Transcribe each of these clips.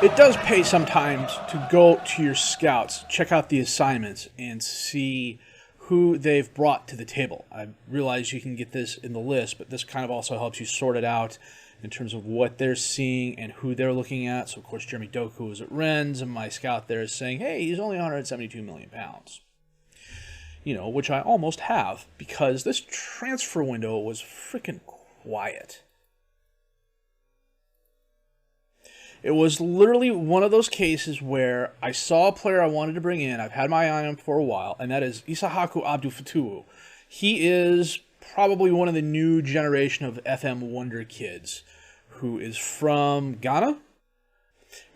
It does pay sometimes to go to your scouts, check out the assignments, and see who they've brought to the table. I realize you can get this in the list, but this kind of also helps you sort it out in terms of what they're seeing and who they're looking at. So, of course, Jeremy Doku is at Rennes, and my scout there is saying, hey, he's only 172 million pounds. You know, which I almost have, because this transfer window was freaking quiet. It was literally one of those cases where I saw a player I wanted to bring in. I've had my eye on him for a while, and that is Issahaku Abdul-Fatuhu. He is probably one of the new generation of FM wonder kids who is from Ghana.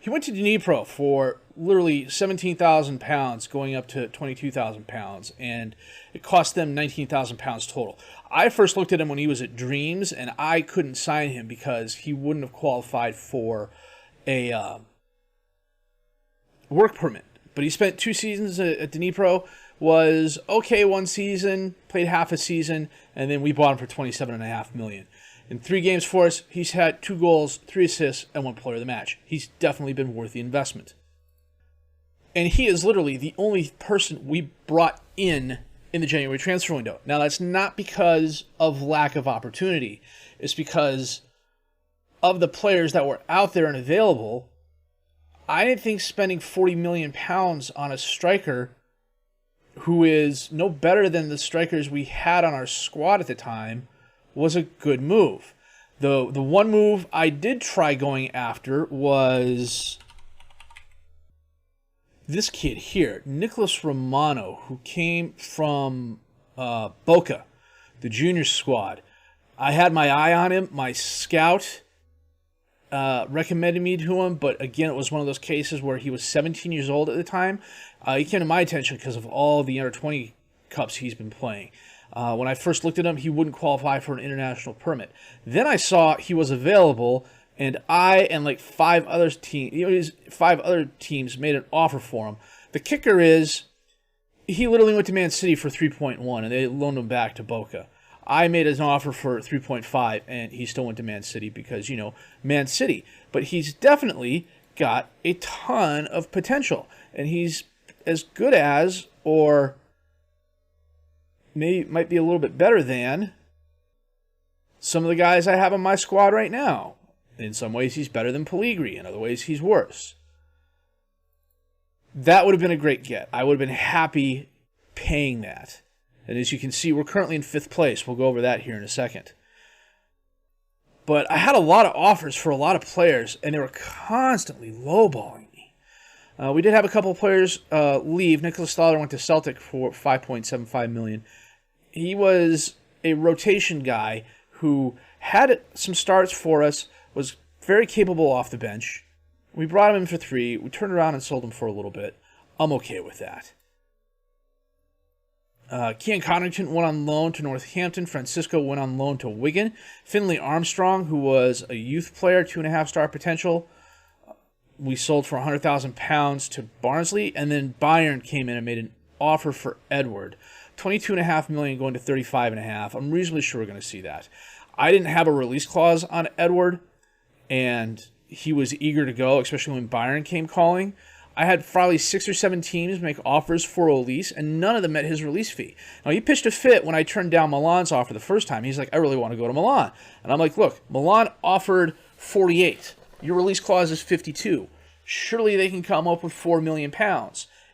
He went to Dnipro for literally 17,000 pounds going up to 22,000 pounds, and it cost them 19,000 pounds total. I first looked at him when he was at Dreams, and I couldn't sign him because he wouldn't have qualified for a work permit. But he spent 2 seasons at Dnipro, was okay one season, played half a season, and then we bought him for $27.5 million. In 3 games for us, he's had 2 goals, 3 assists, and 1 player of the match. He's definitely been worth the investment. And he is literally the only person we brought in the January transfer window. Now, that's not because of lack of opportunity. It's because of the players that were out there and available. I didn't think spending 40 million pounds on a striker who is no better than the strikers we had on our squad at the time was a good move. The one move I did try going after was this kid here, Nicholas Romano, who came from Boca, the junior squad. I had my eye on him. My scout recommended me to him, but again, it was one of those cases where he was 17 years old at the time. He came to my attention because of all the under-20 cups he's been playing. When I first looked at him, he wouldn't qualify for an international permit. Then I saw he was available, and I and like 5 other teams, 5 other teams made an offer for him. The kicker is, he literally went to Man City for 3.1, and they loaned him back to Boca. I made an offer for 3.5, and he still went to Man City because, you know, Man City. But he's definitely got a ton of potential, and he's as good as, or maybe might be a little bit better than, some of the guys I have on my squad right now. In some ways, he's better than Pellegrini. In other ways, he's worse. That would have been a great get. I would have been happy paying that. And as you can see, we're currently in 5th place. We'll go over that here in a second. But I had a lot of offers for a lot of players, and they were constantly lowballing me. We did have a couple of players leave. Nicholas Staller went to Celtic for $5.75 million. He was a rotation guy who had some starts for us, was very capable off the bench. We brought him in for 3. We turned around and sold him for a little bit. I'm okay with that. Kean Connington went on loan to Northampton. Francisco went on loan to Wigan. Finley Armstrong, who was a youth player, 2.5-star potential, we sold for £100,000 to Barnsley. And then Bayern came in and made an offer for Edward. $22.5 million going to $35.5. I'm reasonably sure we're going to see that. I didn't have a release clause on Edward, and he was eager to go, especially when Bayern came calling. I had probably 6 or 7 teams make offers for a release, and none of them met his release fee. Now, he pitched a fit when I turned down Milan's offer the first time. He's like, I really want to go to Milan. And I'm like, look, Milan offered 48. Your release clause is 52. Surely they can come up with £4 million.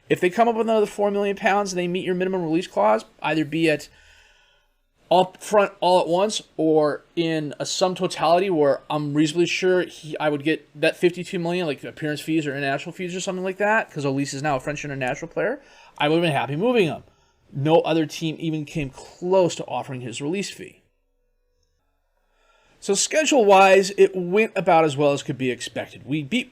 If they come up with another £4 million and they meet your minimum release clause, either be it up front all at once or in a sum totality where I'm reasonably sure I would get that $52 million, like appearance fees or international fees or something like that, because Olise is now a French international player, I would have been happy moving him. No other team even came close to offering his release fee. So schedule-wise, it went about as well as could be expected. We beat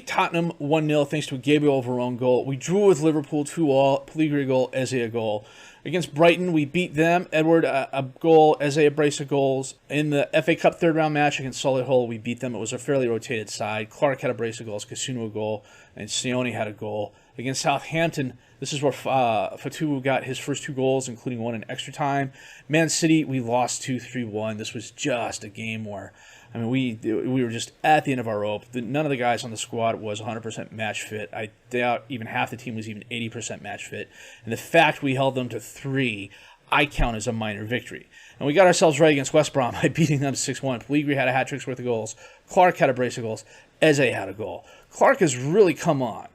Tottenham 1-0 thanks to a Gabriel Veron goal. We drew with Liverpool 2-2, Pellegrini goal, Eze a goal. Against Brighton, we beat them. Edward a goal, Eze a brace of goals. In the FA Cup third-round match against Solihull, we beat them. It was a fairly rotated side. Clark had a brace of goals, Kasuno a goal, and Sione had a goal. Against Southampton, this is where Fatu got his first 2 goals, including one in extra time. Man City, we lost 2-3-1. This was just a game where I mean, we were just at the end of our rope. None of the guys on the squad was 100% match fit. I doubt even half the team was even 80% match fit. And the fact we held them to 3, I count as a minor victory. And we got ourselves right against West Brom by beating them 6-1. Pellegrini had a hat trick's worth of goals. Clark had a brace of goals. Eze had a goal. Clark has really come on.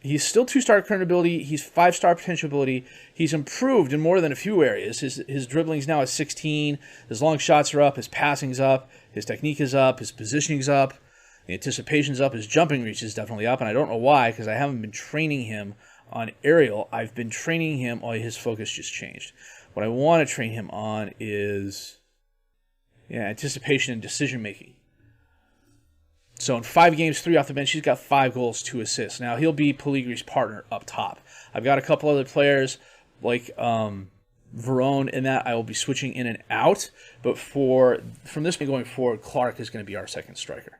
He's still 2-star current ability. He's 5-star potential ability. He's improved in more than a few areas. His dribbling's now at 16. His long shots are up. His passing's up. His technique is up. His positioning's up. The anticipation's up. His jumping reach is definitely up. And I don't know why, because I haven't been training him on aerial. I've been training him. His focus just changed. What I want to train him on is anticipation and decision making. So in 5 games, 3 off the bench, he's got 5 goals, 2 assists. Now, he'll be Pellegrini's partner up top. I've got a couple other players like Verone in that I will be switching in and out. But from this point going forward, Clark is going to be our second striker.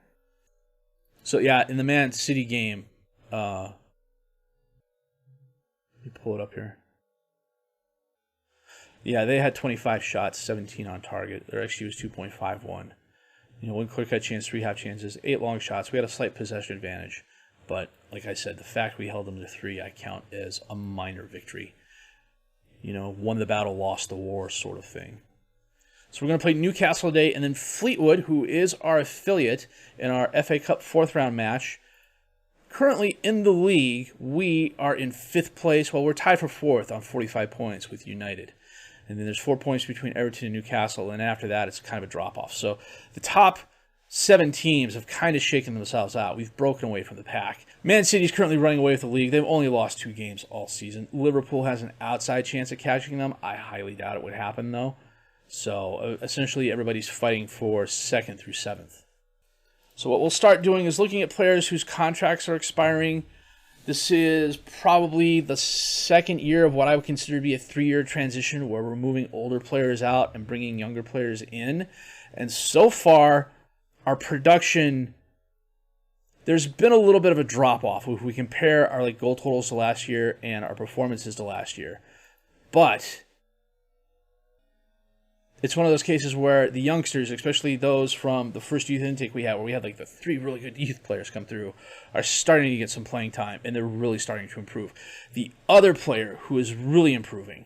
So, yeah, in the Man City game, let me pull it up here. Yeah, they had 25 shots, 17 on target. Their XG was 2.51. 1 clear-cut chance, 3 half chances, 8 long shots. We had a slight possession advantage. But, like I said, the fact we held them to 3, I count as a minor victory. Won the battle, lost the war sort of thing. So we're going to play Newcastle today, and then Fleetwood, who is our affiliate in our FA Cup 4th round match. Currently in the league, we are in 5th place. Well, we're tied for 4th on 45 points with United. And then there's 4 points between Everton and Newcastle, and after that, it's kind of a drop-off. So the top 7 teams have kind of shaken themselves out. We've broken away from the pack. Man City's currently running away with the league. They've only lost 2 games all season. Liverpool has an outside chance at catching them. I highly doubt it would happen, though. So essentially, everybody's fighting for 2nd through 7th. So what we'll start doing is looking at players whose contracts are expiring. This is probably the 2nd year of what I would consider to be a 3-year transition where we're moving older players out and bringing younger players in. And so far, our production, there's been a little bit of a drop-off if we compare our goal totals to last year and our performances to last year. But it's one of those cases where the youngsters, especially those from the first youth intake we had, where we had the 3 really good youth players come through, are starting to get some playing time, and they're really starting to improve. The other player who is really improving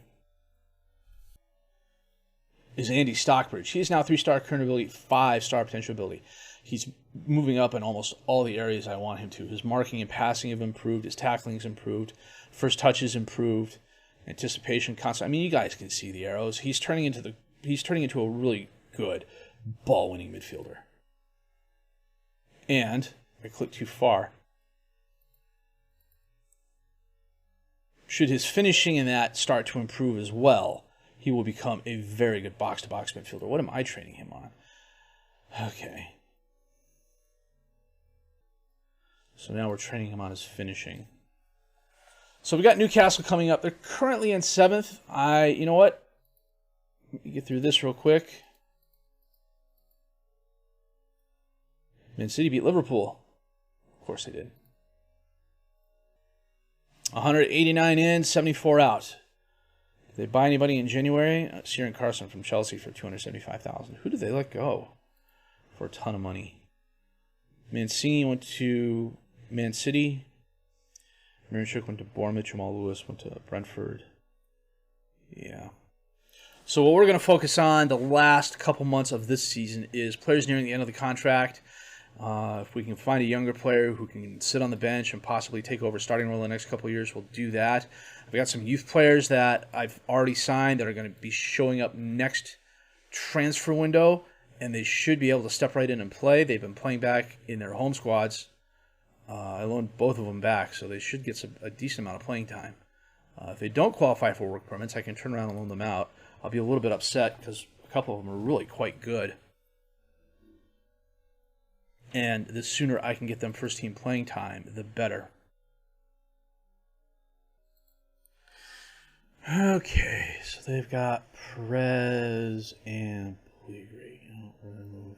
is Andy Stockbridge. He is now 3-star current ability, 5-star potential ability. He's moving up in almost all the areas I want him to. His marking and passing have improved. His tackling has improved. First touch has improved. Anticipation, constant. I mean, you guys can see the arrows. He's turning into a really good ball-winning midfielder. And, if I click too far, should his finishing in that start to improve as well, he will become a very good box-to-box midfielder. What am I training him on? Okay. So now we're training him on his finishing. So we got Newcastle coming up. They're currently in 7th. You know what? Let me get through this real quick. Man City beat Liverpool. Of course they did. 189 in, 74 out. Did they buy anybody in January? Ciaran Carson from Chelsea for $275,000. Who did they let go for a ton of money? Mancini went to Man City. Miranchuk went to Bournemouth. Jamal Lewis went to Brentford. Yeah. So what we're going to focus on the last couple months of this season is players nearing the end of the contract. If we can find a younger player who can sit on the bench and possibly take over starting role in the next couple of years, we'll do that. I've got some youth players that I've already signed that are going to be showing up next transfer window, and they should be able to step right in and play. They've been playing back in their home squads. I loaned both of them back, so they should get a decent amount of playing time. If they don't qualify for work permits, I can turn around and loan them out. I'll be a little bit upset because a couple of them are really quite good. And the sooner I can get them first team playing time, the better. Okay, so they've got Perez and Pellegrini. We're going to move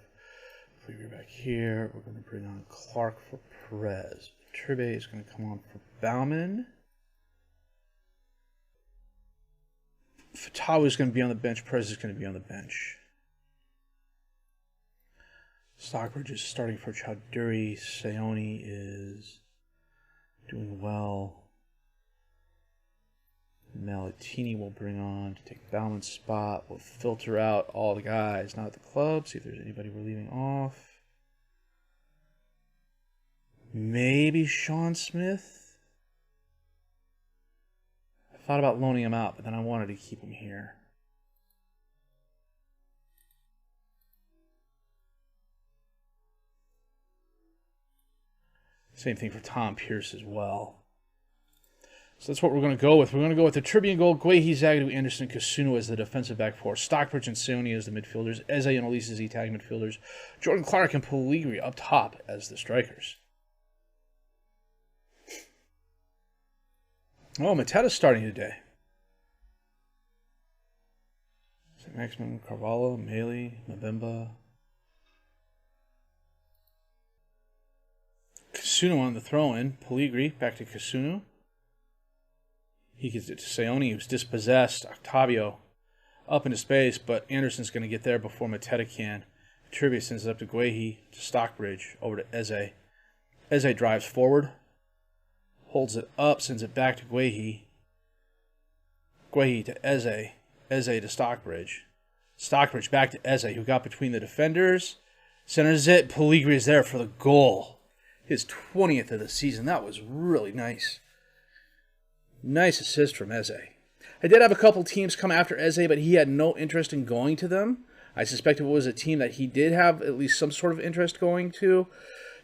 Pellegrini back here. We're going to bring on Clark for Perez. Turbe is going to come on for Bauman. Fatawa is going to be on the bench. Perez is going to be on the bench. Stockbridge is starting for Chowdhury. Seone is doing well. Malatini will bring on to take Bauman's spot. We'll filter out all the guys not at the club. See if there's anybody we're leaving off. Maybe Sean Smith. I thought about loaning him out, but then I wanted to keep him here. Same thing for Tom Pierce as well. So that's what we're going to go with. We're going to go with the Tribune goal, Guehi, Zagadou, Anderson, Kasunu as the defensive back four, Stockbridge and Seone as the midfielders, Eze and Elise as the attacking midfielders, Jordan Clark and Pellegrini up top as the strikers. Oh, Mateta's starting today. St. Maximin, Carvalho, Maley, Mbemba. Kasunu on the throw-in. Pellegrini back to Kasunu. He gives it to Seone, who's dispossessed. Octavio up into space, but Anderson's going to get there before Mateta can. Trivia sends it up to Guehi, to Stockbridge, over to Eze. Eze drives forward, holds it up, sends it back to Guehi. Guehi to Eze. Eze to Stockbridge. Stockbridge back to Eze, who got between the defenders. Centers it. Pellegrini is there for the goal. His 20th of the season. That was really nice. Nice assist from Eze. I did have a couple teams come after Eze, but he had no interest in going to them. I suspect if it was a team that he did have at least some sort of interest going to,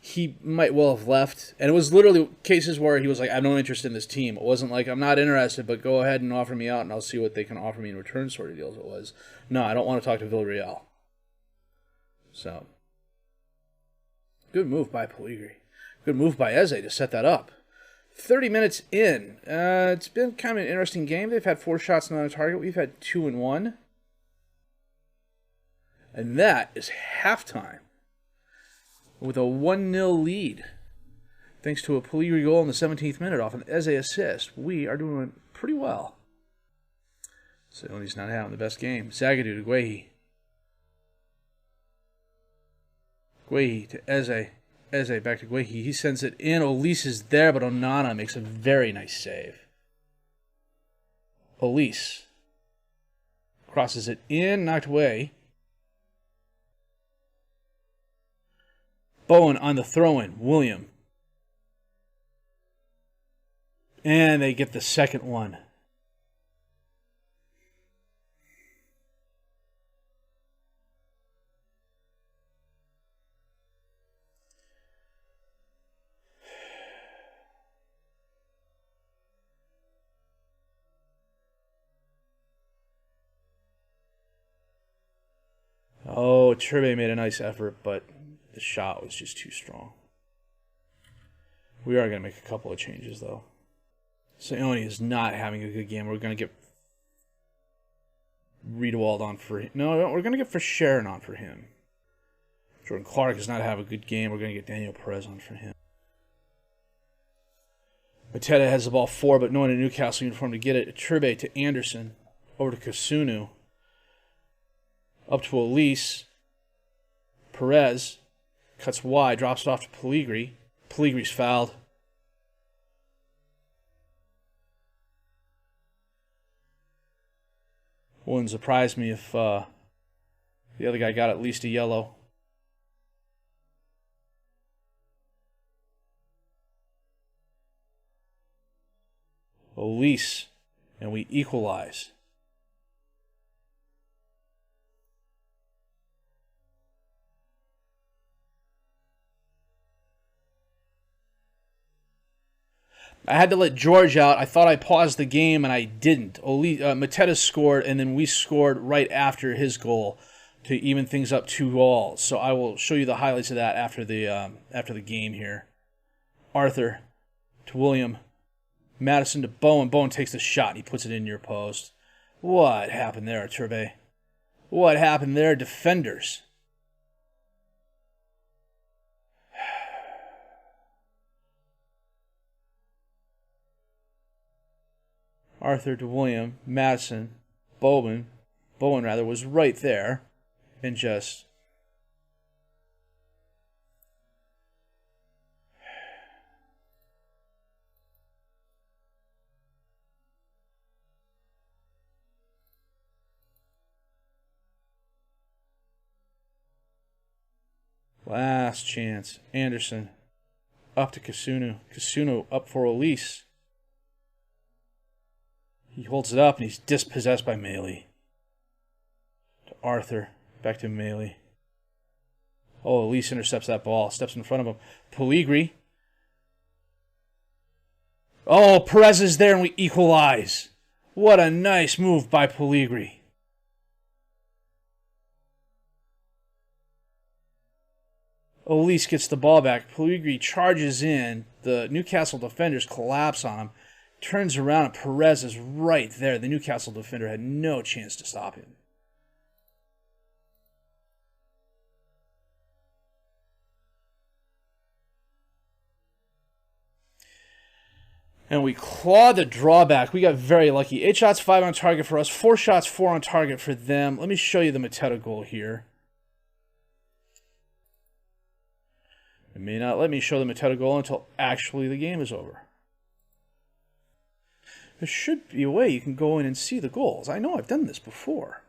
he might well have left. And it was literally cases where he was like, I have no interest in this team. It wasn't like, I'm not interested, but go ahead and offer me out and I'll see what they can offer me in return sort of deals. It was, no, I don't want to talk to Villarreal. So, good move by Pellegrini. Good move by Eze to set that up. 30 minutes in. It's been kind of an interesting game. They've had 4 shots not on target. We've had 2 and 1. And that is halftime with a 1-0 lead. Thanks to a Pellegrini goal in the 17th minute off an Eze assist. We are doing pretty well. Seone's not having the best game. Zagadou to Guehi. Guehi to Eze. Eze back to Guehi. He sends it in. Elise is there, but Onana makes a very nice save. Elise crosses it in, knocked away. Bowen on the throw-in. William. And they get the second one. Oh, Txfr made a nice effort, but the shot was just too strong. We are going to make a couple of changes, though. Seone is not having a good game. We're going to get Riedewald on for him. No, we're going to get Verscheren on for him. Jordan Clark does not have a good game. We're going to get Daniel Perez on for him. Mateta has the ball forward, but no one in Newcastle uniform to get it. Txfr to Anderson. Over to Kasunu. Up to Elise. Perez cuts wide, drops it off to Pellegrini. Pellegrini's fouled. Wouldn't surprise me if the other guy got at least a yellow. Elise, and we equalize. I had to let George out. I thought I paused the game, and I didn't. Mateta scored, and then we scored right after his goal to even things up 2-2. So I will show you the highlights of that after the game here. Arthur to William. Madison to Bowen. Bowen takes the shot, and he puts it in your post. What happened there, Txfr? What happened there, defenders? Arthur to William, Madison, Bowen was right there and just Last chance. Anderson. Up to Kasunu. Kasunu up for Elise. He holds it up and he's dispossessed by Melee. To Arthur. Back to Melee. Oh, Elise intercepts that ball. Steps in front of him. Pellegrini. Oh, Perez is there and we equalize. What a nice move by Pellegrini. Elise gets the ball back. Pellegrini charges in. The Newcastle defenders collapse on him. Turns around and Perez is right there. The Newcastle defender had no chance to stop him. And we clawed the drawback. We got very lucky. 8 shots, 5 on target for us. 4 shots, 4 on target for them. Let me show you the Mateta goal here. It may not let me show the Mateta goal until actually the game is over. There should be a way you can go in and see the goals. I know I've done this before.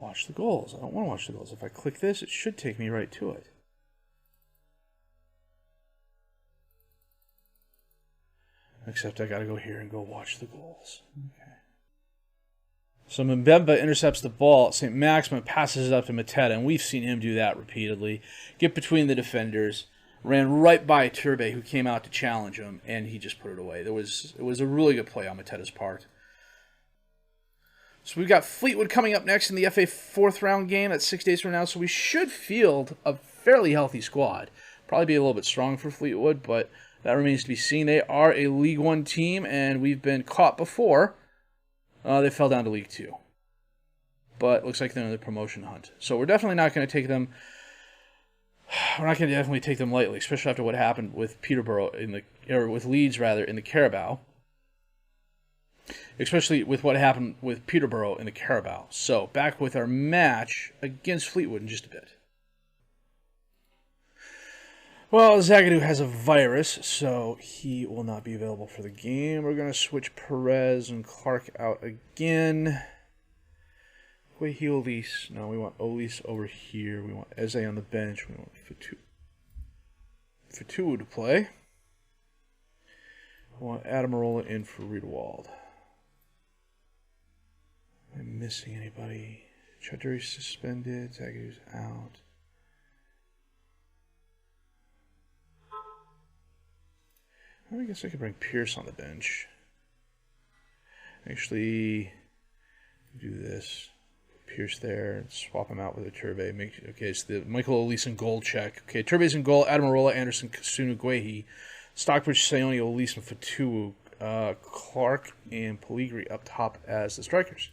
Watch the goals. I don't want to watch the goals. If I click this, it should take me right to it. Except I got to go here and go watch the goals. Okay. So Mbemba intercepts the ball. St. Maximin passes it up to Mateta, and we've seen him do that repeatedly. Get between the defenders. Ran right by Turbe, who came out to challenge him, and he just put it away. It was a really good play on Mateta's part. So we've got Fleetwood coming up next in the FA 4th round game. That's 6 days from now, so we should field a fairly healthy squad. Probably be a little bit strong for Fleetwood, but that remains to be seen. They are a League 1 team, and we've been caught before. They fell down to League 2. But it looks like they're in the promotion hunt. So we're definitely not going to take them... We're not going to definitely take them lightly, especially after what happened with Peterborough with Leeds rather in the Carabao. Especially with what happened with Peterborough in the Carabao. So back with our match against Fleetwood in just a bit. Well, Zagadou has a virus, so he will not be available for the game. We're going to switch Perez and Clark out again. Wait, Elise. No, we want Elise over here. We want Eze on the bench. We want Fatu to play. We want Adamarola in for Riedewald. Am I missing anybody? Chaudhry's suspended. Zagadou's out. I guess I could bring Pierce on the bench. Actually, do this. Pierce there and swap him out with a Turbe. Okay, it's the Michael Elise in goal check. Okay, Turbe's in goal. Adamarola, Anderson, Kasunu, Guehi, Stockbridge, Sayoni, Elise, and Fatu. Clark and Pellegrini up top as the strikers.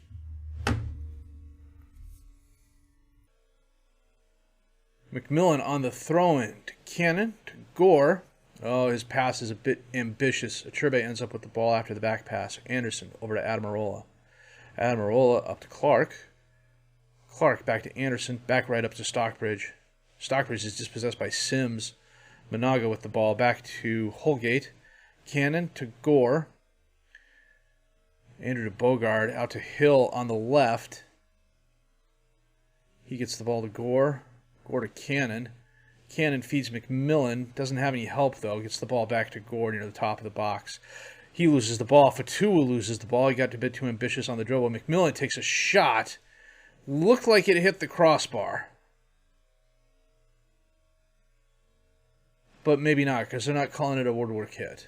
McMillan on the throw-in to Cannon, to Gore. Oh, his pass is a bit ambitious. Turbe ends up with the ball after the back pass. Anderson over to Adamarola. Adamarola up to Clark. Clark back to Anderson. Back right up to Stockbridge. Stockbridge is dispossessed by Sims. Managa with the ball back to Holgate. Cannon to Gore. Andrew to Bogard. Out to Hill on the left. He gets the ball to Gore. Gore to Cannon. Cannon feeds McMillan. Doesn't have any help, though. Gets the ball back to Gore near the top of the box. He loses the ball. Fatua loses the ball. He got a bit too ambitious on the dribble. McMillan takes a shot. Looked like it hit the crossbar. But maybe not, because they're not calling it a woodwork hit.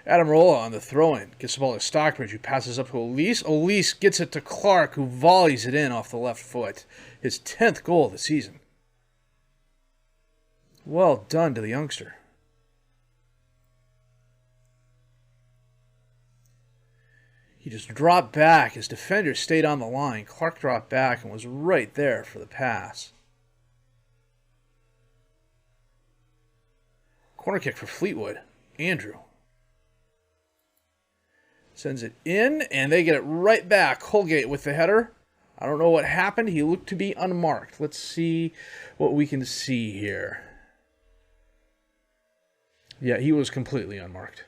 Adamarola on the throw-in. Gets the ball to Stockbridge, who passes up to Elise. Elise gets it to Clark, who volleys it in off the left foot. His 10th goal of the season. Well done to the youngster. He just dropped back. His defender stayed on the line. Clark dropped back and was right there for the pass. Corner kick for Fleetwood. Andrew sends it in, and they get it right back. Holgate with the header. I don't know what happened. He looked to be unmarked. Let's see what we can see here. Yeah, he was completely unmarked.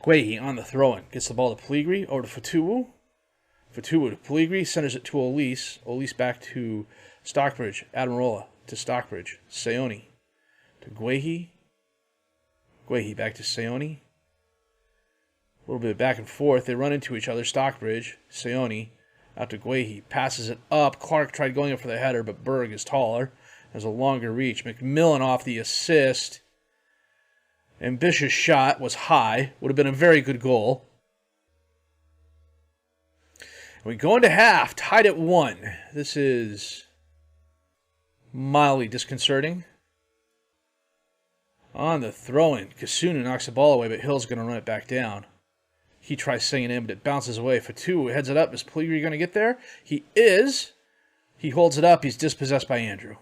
Guehi on the throw-in. Gets the ball to Pellegrini. Over to Fatuwu. Fatuwu to Pellegrini. Centers it to Elise. Elise back to Stockbridge. Admirola to Stockbridge. Seone to Guehi. Guehi back to Seone. A little bit of back and forth. They run into each other. Stockbridge. Seone out to Guehi. Passes it up. Clark tried going up for the header, but Berg is taller. Has a longer reach. McMillan off the assist. Ambitious shot, was high. Would have been a very good goal. We go into half, tied at 1. This is mildly disconcerting. On the throw-in, Kasunu knocks the ball away, but Hill's going to run it back down. He tries singing in, but it bounces away. Fatu heads it up. Is Pellegrini going to get there? He is. He holds it up. He's dispossessed by Andrew.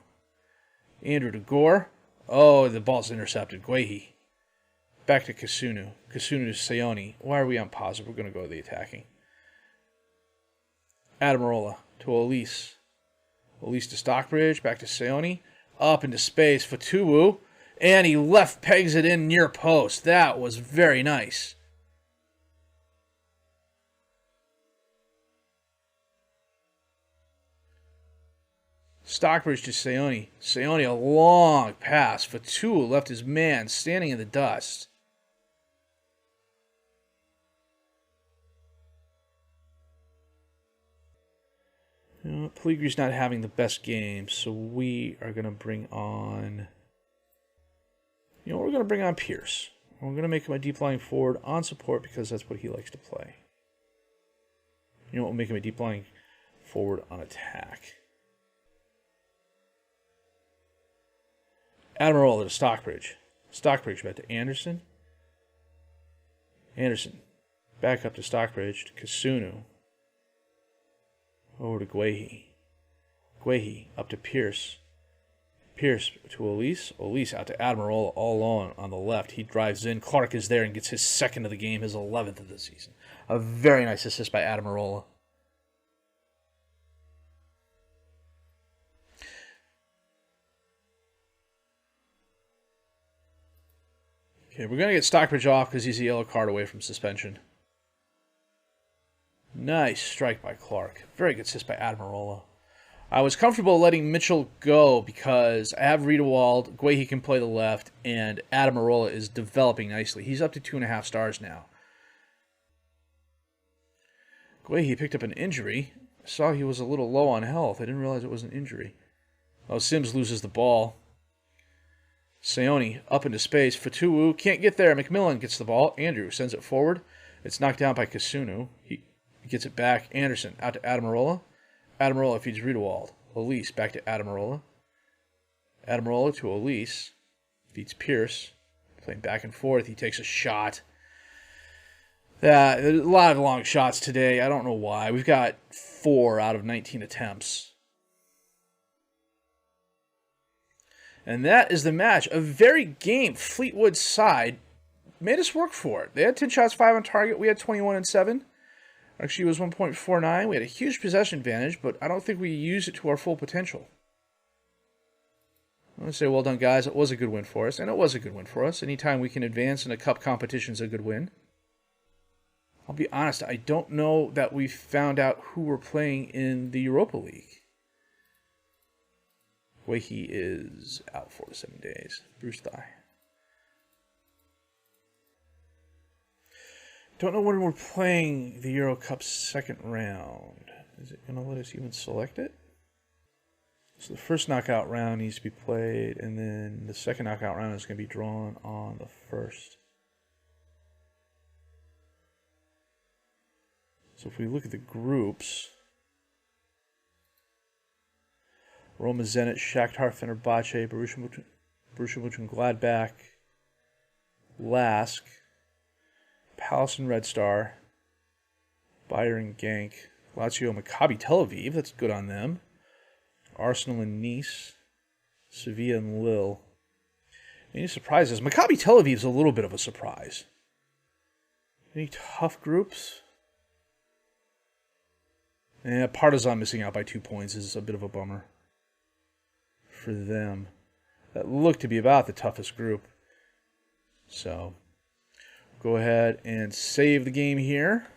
Andrew to Gore. Oh, the ball's intercepted. Guehi. Back to Kasunu. Kasunu to Seone. Why are we on pause? We're going to go to the attacking. Admirola to Elise. Elise to Stockbridge. Back to Seone. Up into space. Fatuwu. And he left pegs it in near post. That was very nice. Stockbridge to Seone. Seone, a long pass. Fatuwu left his man standing in the dust. Pellegrini's not having the best game, so we are going to bring on... we're going to bring on Pierce. We're going to make him a deep lying forward on support because that's what he likes to play. We'll make him a deep lying forward on attack. Admirola to Stockbridge. Stockbridge back to Anderson. Anderson back up to Stockbridge to Kasunu. Over to Guehi. Guehi up to Pierce. Pierce to Elise. Elise out to Admirola all alone on the left. He drives in. Clark is there and gets his second of the game, his 11th of the season. A very nice assist by Admirola. Okay, we're going to get Stockbridge off because he's a yellow card away from suspension. Nice strike by Clark. Very good assist by Admirola. I was comfortable letting Mitchell go because I have Riedewald, Guehi can play the left, and Admirola is developing nicely. He's up to 2.5 stars now. Guehi picked up an injury. I saw he was a little low on health. I didn't realize it was an injury. Oh, Sims loses the ball. Seone up into space. Fatuwu can't get there. McMillan gets the ball. Andrew sends it forward. It's knocked down by Kasunu. He gets it back. Anderson out to Admirola. Admirola feeds Riedewald. Elise back to Admirola. Admirola to Elise. Feeds Pierce. Playing back and forth. He takes a shot. There's a lot of long shots today. I don't know why. We've got 4 out of 19 attempts. And that is the match. A very game. Fleetwood side made us work for it. They had 10 shots, 5 on target. We had 21 and 7. Actually, it was 1.49. We had a huge possession advantage, but I don't think we used it to our full potential. I want to say, well done, guys. It was a good win for us, and it was a good win for us. Anytime we can advance in a cup competition is a good win. I'll be honest, I don't know that we found out who we're playing in the Europa League. Guehi is out 4 to 7 days. Bruce thigh. Don't know when we're playing the Euro Cup second round. Is it going to let us even select it? So the first knockout round needs to be played, and then the second knockout round is going to be drawn on the first. So if we look at the groups, Roma, Zenit, Shakhtar, Fenerbahce, Borussia Mönchengladbach, Lask, Palace and Red Star, Bayern Genk, Lazio, Maccabi Tel Aviv, that's good on them. Arsenal and Nice, Sevilla and Lille. Any surprises? Maccabi Tel Aviv is a little bit of a surprise. Any tough groups? Partizan missing out by 2 points is a bit of a bummer for them. That looked to be about the toughest group. So, Go ahead and save the game here.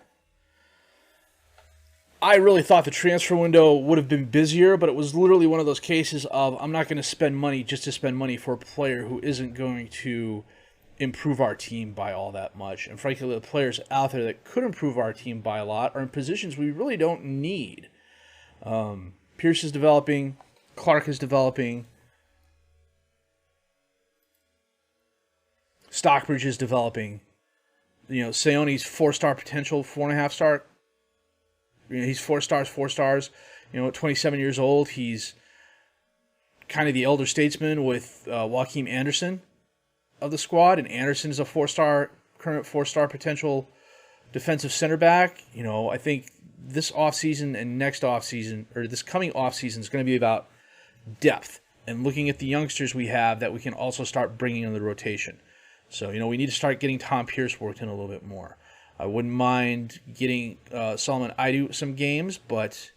I really thought the transfer window would have been busier, but it was literally one of those cases of I'm not going to spend money just to spend money for a player who isn't going to improve our team by all that much. And frankly, the players out there that could improve our team by a lot are in positions we really don't need. Pierce is developing. Clark is developing. Stockbridge is developing. You know, Seone's 4-star potential, 4.5-star. You know, he's 4 stars. You know, at 27 years old, he's kind of the elder statesman with Joachim Andersen of the squad, and Anderson is a current 4-star potential defensive center back. You know, I think this offseason and next offseason, or this coming offseason, is going to be about depth and looking at the youngsters we have that we can also start bringing in the rotation. So, you know, we need to start getting Tom Pierce worked in a little bit more. I wouldn't mind getting Solomon Aidu some games, but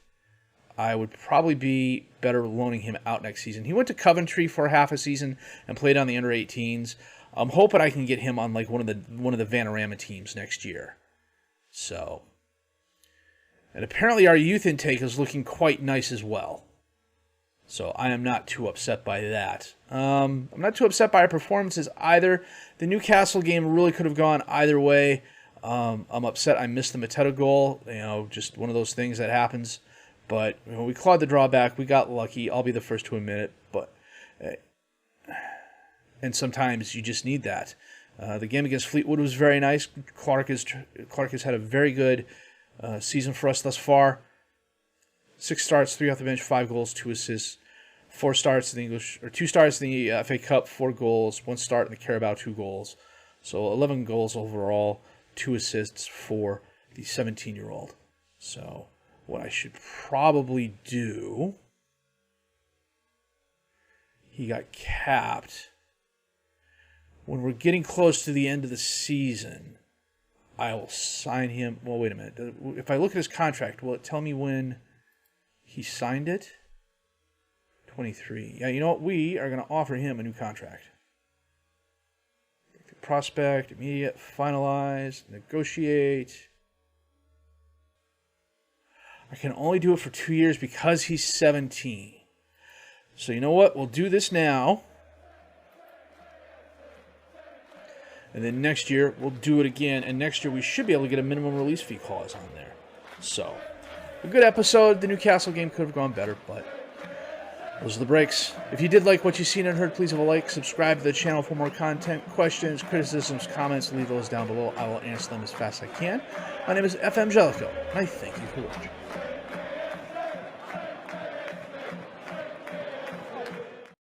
I would probably be better loaning him out next season. He went to Coventry for half a season and played on the under-18s. I'm hoping I can get him on like one of the Vanarama teams next year. So, and apparently our youth intake is looking quite nice as well. So I am not too upset by that. I'm not too upset by our performances either. The Newcastle game really could have gone either way. I'm upset I missed the Mateta goal. You know, just one of those things that happens. But you know, we clawed the drawback. We got lucky. I'll be the first to admit it. But and sometimes you just need that. The game against Fleetwood was very nice. Clark has had a very good season for us thus far. 6 starts, 3 off the bench, 5 goals, 2 assists. 4 starts in the English, or 2 starts in the FA Cup, 4 goals, 1 start in the Carabao, 2 goals. So 11 goals overall, 2 assists for the 17-year-old. So what I should probably do, he got capped. When we're getting close to the end of the season, I will sign him. Well, wait a minute. If I look at his contract, will it tell me when he signed it? 23. Yeah, you know what? We are going to offer him a new contract. Prospect, immediate, finalize, negotiate. I can only do it for 2 years because he's 17. So you know what? We'll do this now. And then next year, we'll do it again. And next year, we should be able to get a minimum release fee clause on there. So, a good episode. The Newcastle game could have gone better, but those are the breaks. If you did like what you've seen and heard, please have a like. Subscribe to the channel for more content. Questions, criticisms, comments, leave those down below. I will answer them as fast as I can. My name is FM Jellico, and I thank you for watching.